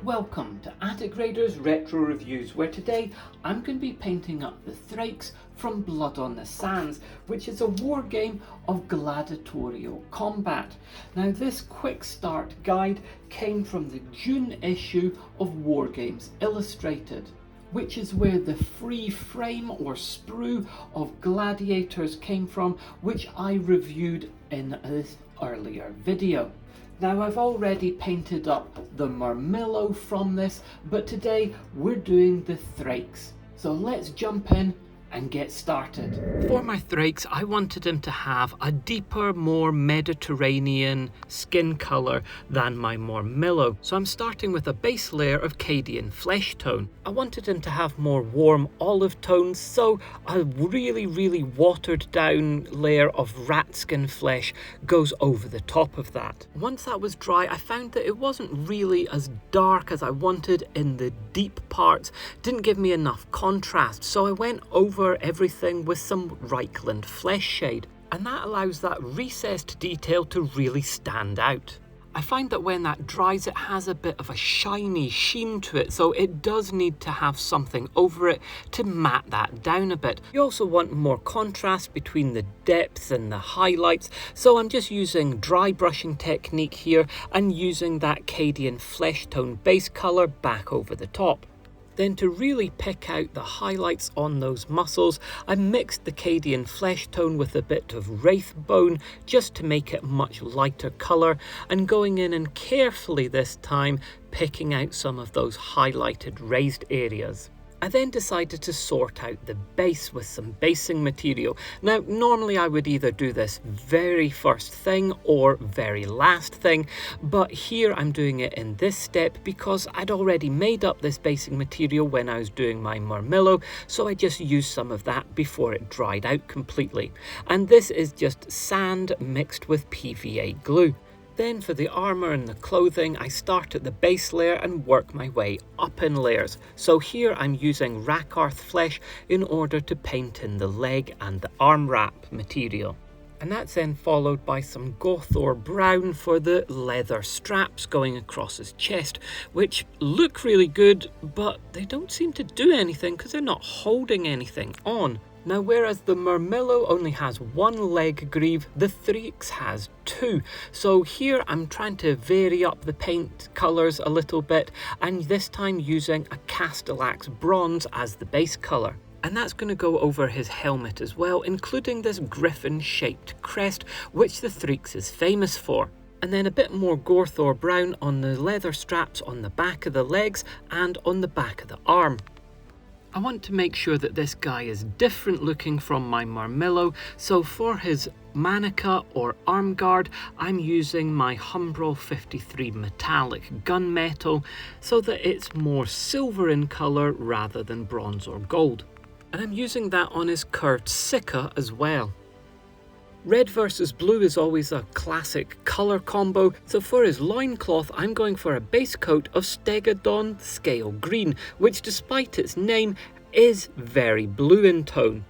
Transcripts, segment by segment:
Welcome to Attic Raiders Retro Reviews, where today I'm going to be painting up the Thraex from Blood on the Sands, which is a war game of gladiatorial combat. Now, this quick start guide came from the June issue of Wargames Illustrated, which is where the free frame or sprue of gladiators came from, which I reviewed in this earlier video. Now, I've already painted up the Murmillo from this, but today we're doing the Thraex. So let's jump in and get started. For my Thraex, I wanted him to have a deeper, more Mediterranean skin colour than my Murmillo. So I'm starting with a base layer of Cadian flesh tone. I wanted him to have more warm olive tones, so a really watered down layer of rat skin flesh goes over the top of that. Once that was dry, I found that it wasn't really as dark as I wanted in the deep parts. Didn't give me enough contrast, so I went over everything with some Reichland flesh shade, and that allows that recessed detail to really stand out. I find that when that dries, it has a bit of a shiny sheen to it, so it does need to have something over it to matte that down a bit. You also want more contrast between the depth and the highlights, so I'm just using dry brushing technique here and using that Cadian flesh tone base colour back over the top. Then, to really pick out the highlights on those muscles, I mixed the Cadian flesh tone with a bit of wraith bone just to make it much lighter colour, and going in and carefully this time picking out some of those highlighted raised areas. I then decided to sort out the base with some basing material. Now, normally I would either do this very first thing or very last thing, but here I'm doing it in this step because I'd already made up this basing material when I was doing my Murmillo, so I just used some of that before it dried out completely. And this is just sand mixed with PVA glue. Then for the armour and the clothing, I start at the base layer and work my way up in layers. So here I'm using Rakarth flesh in order to paint in the leg and the arm wrap material. And that's then followed by some Gothor brown for the leather straps going across his chest, which look really good, but they don't seem to do anything because they're not holding anything on. Now, whereas the Murmillo only has one leg greave, the Thraex has two. So here I'm trying to vary up the paint colours a little bit, and this time using a Castellax bronze as the base colour. And that's going to go over his helmet as well, including this griffin-shaped crest, which the Thraex is famous for. And then a bit more Gothor brown on the leather straps on the back of the legs and on the back of the arm. I want to make sure that this guy is different looking from my Murmillo, so for his manica or arm guard, I'm using my Humbrol 53 metallic gunmetal so that it's more silver in colour rather than bronze or gold. And I'm using that on his curved sicca as well. Red versus blue is always a classic colour combo, so for his loincloth I'm going for a base coat of Stegodon Scale Green, which despite its name is very blue in tone.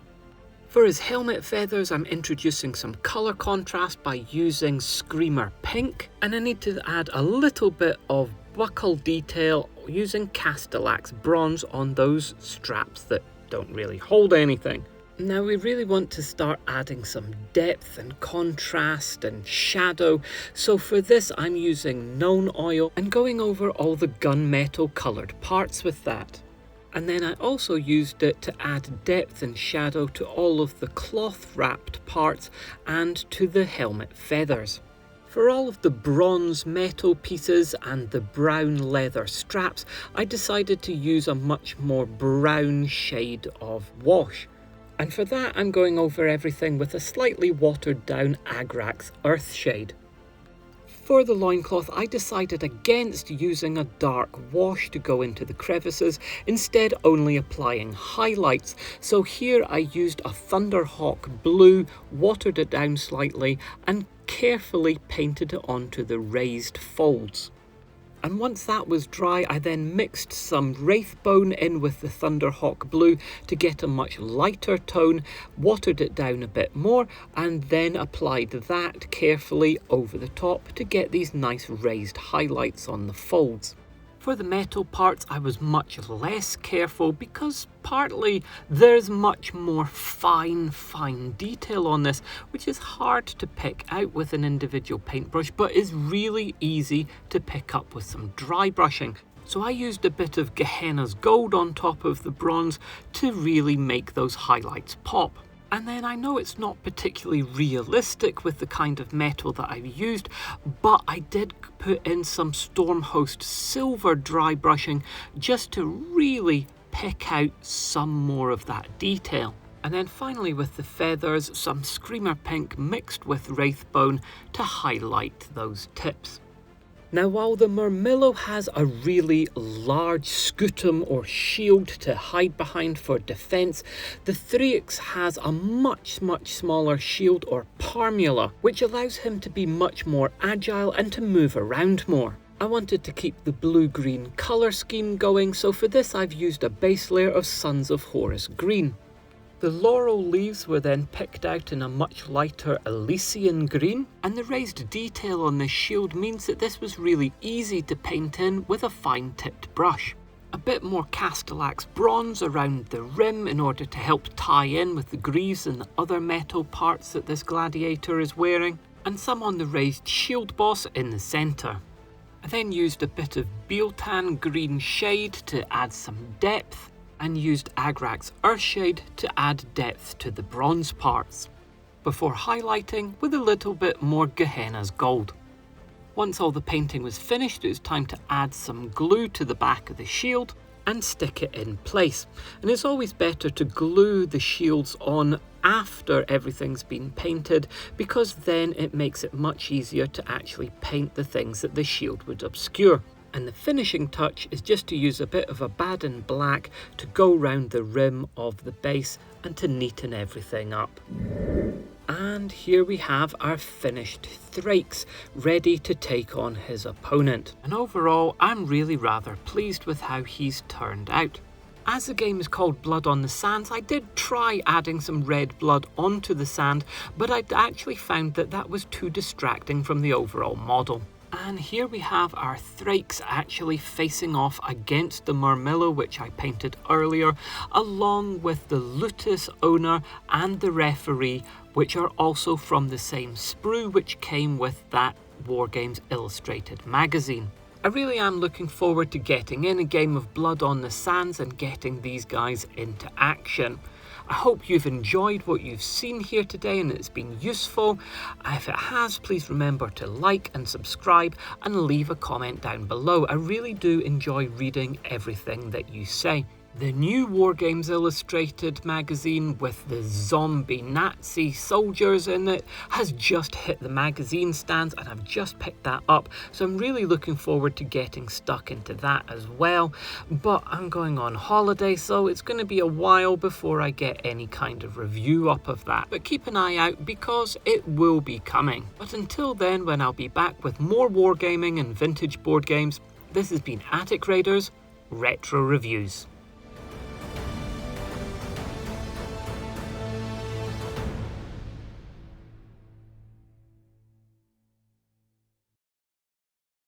For his helmet feathers I'm introducing some colour contrast by using Screamer Pink, and I need to add a little bit of buckle detail using Castellax Bronze on those straps that don't really hold anything. Now we really want to start adding some depth and contrast and shadow, so for this I'm using Known Oil and going over all the gunmetal coloured parts with that. And then I also used it to add depth and shadow to all of the cloth wrapped parts and to the helmet feathers. For all of the bronze metal pieces and the brown leather straps, I decided to use a much more brown shade of wash. And for that I'm going over everything with a slightly watered down Agrax earth shade. For the loincloth I decided against using a dark wash to go into the crevices, instead only applying highlights. So here I used a Thunderhawk blue, watered it down slightly and carefully painted it onto the raised folds. And once that was dry, I then mixed some Wraithbone in with the Thunderhawk blue to get a much lighter tone, watered it down a bit more, and then applied that carefully over the top to get these nice raised highlights on the folds. For the metal parts, I was much less careful because partly there's much more fine detail on this, which is hard to pick out with an individual paintbrush, but is really easy to pick up with some dry brushing. So I used a bit of Gehenna's gold on top of the bronze to really make those highlights pop. And then I know it's not particularly realistic with the kind of metal that I've used, but I did put in some Stormhost silver dry brushing just to really pick out some more of that detail. And then finally with the feathers, some Screamer Pink mixed with Wraithbone to highlight those tips. Now, while the Murmillo has a really large scutum or shield to hide behind for defense, the Thraex has a much smaller shield or parmula, which allows him to be much more agile and to move around more. I wanted to keep the blue-green colour scheme going, so for this I've used a base layer of Sons of Horus green. The laurel leaves were then picked out in a much lighter Elysian green, and the raised detail on this shield means that this was really easy to paint in with a fine-tipped brush. A bit more Castellax bronze around the rim in order to help tie in with the greaves and the other metal parts that this gladiator is wearing, and some on the raised shield boss in the centre. I then used a bit of Bealtan green shade to add some depth, and used Agrax Earthshade to add depth to the bronze parts, before highlighting with a little bit more Gehenna's gold. Once all the painting was finished, it was time to add some glue to the back of the shield and stick it in place. And it's always better to glue the shields on after everything's been painted, because then it makes it much easier to actually paint the things that the shield would obscure. And the finishing touch is just to use a bit of Abaddon black to go round the rim of the base and to neaten everything up. And here we have our finished Thraex, ready to take on his opponent. And overall, I'm really rather pleased with how he's turned out. As the game is called Blood on the Sands, I did try adding some red blood onto the sand, but I actually found that that was too distracting from the overall model. And here we have our Thraex actually facing off against the Murmillo, which I painted earlier, along with the ludus owner and the referee, which are also from the same sprue which came with that Wargames Illustrated magazine. I really am looking forward to getting in a game of Blood on the Sands and getting these guys into action. I hope you've enjoyed what you've seen here today and it's been useful. If it has, please remember to like and subscribe and leave a comment down below. I really do enjoy reading everything that you say. The new Wargames Illustrated magazine with the zombie Nazi soldiers in it has just hit the magazine stands, and I've just picked that up, so I'm really looking forward to getting stuck into that as well. But I'm going on holiday, so it's going to be a while before I get any kind of review up of that. But keep an eye out because it will be coming. But until then, when I'll be back with more wargaming and vintage board games, this has been Attic Raiders Retro Reviews.